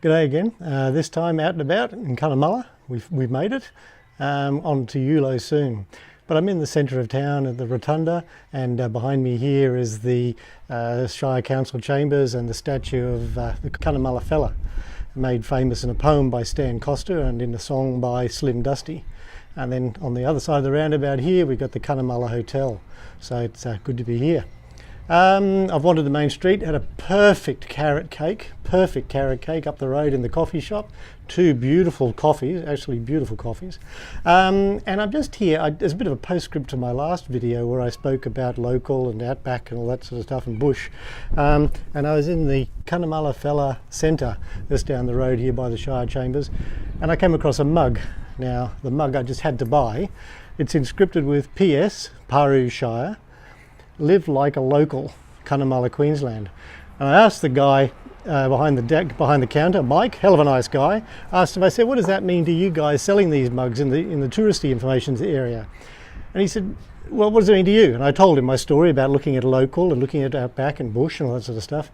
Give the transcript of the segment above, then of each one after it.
G'day again. This time out and about in Cunnamulla. We've made it on to Eulo soon. But I'm in the centre of town at the Rotunda, and behind me here is the Shire Council Chambers and the statue of the Cunnamulla fella, made famous in a poem by Stan Coster and in a song by Slim Dusty. And then on the other side of the roundabout here we've got the Cunnamulla Hotel, so it's good to be here. I've wandered the main street, had a perfect carrot cake up the road in the coffee shop. Two beautiful coffees, actually beautiful coffees. And I'm just here, there's a bit of a postscript to my last video where I spoke about local and outback and all that sort of stuff and bush. And I was in the Cunnamulla Fella Centre just down the road here by the Shire Chambers, and I came across a mug. Now the mug I just had to buy. It's inscripted with PS, Paru Shire, live like a local, Cunnamulla, Queensland. And I asked the guy behind the counter, Mike, hell of a nice guy, asked him, I said, what does that mean to you guys selling these mugs in the touristy information area? And he said, well, what does it mean to you? And I told him my story about looking at local and looking at outback and bush and all that sort of stuff.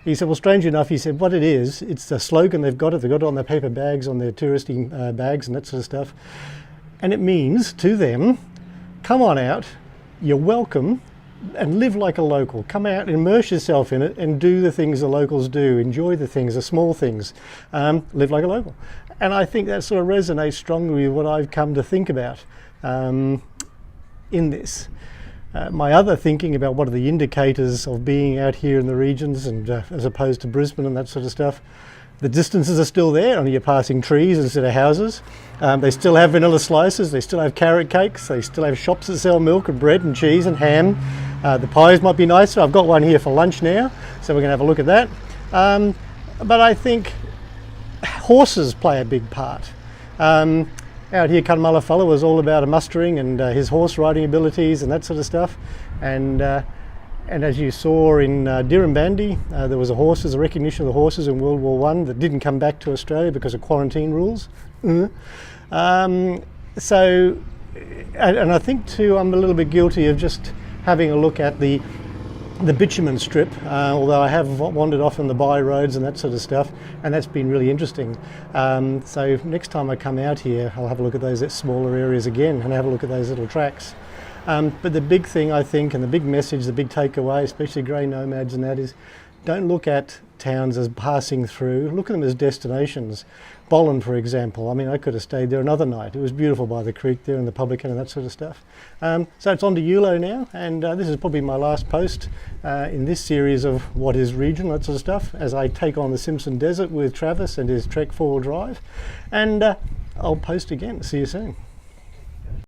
He said, well, strange enough, he said, what it is, it's a slogan they've got it on their paper bags, on their touristy bags and that sort of stuff. And it means to them, come on out, you're welcome, and live like a local. Come out, immerse yourself in it and do the things the locals do. Enjoy the things, the small things. Live like a local. And I think that sort of resonates strongly with what I've come to think about in this. My other thinking about what are the indicators of being out here in the regions and as opposed to Brisbane and that sort of stuff. The distances are still there, only you're passing trees instead of houses. They still have vanilla slices, they still have carrot cakes, they still have shops that sell milk and bread and cheese and ham. The pies might be nicer. I've got one here for lunch now, so we're going to have a look at that. But I think horses play a big part. Out here, Cunnamulla fella was all about a mustering and his horse riding abilities and that sort of stuff. And as you saw in Dirrambandi, there was a recognition of the horses in World War I that didn't come back to Australia because of quarantine rules. And I think too, I'm a little bit guilty of just having a look at the bitumen strip, although I have wandered off on the by roads and that sort of stuff, and that's been really interesting. So next time I come out here, I'll have a look at those smaller areas again and have a look at those little tracks. But the big thing, I think, and the big message, the big takeaway, especially grey nomads and that, is don't look at towns as passing through, look at them as destinations. Bollen, for example, I mean, I could have stayed there another night. It was beautiful by the creek there and the publican and that sort of stuff. So it's on to Eulo now, and this is probably my last post in this series of what is regional, that sort of stuff, as I take on the Simpson Desert with Travis and his Trek 4-wheel drive. And I'll post again. See you soon.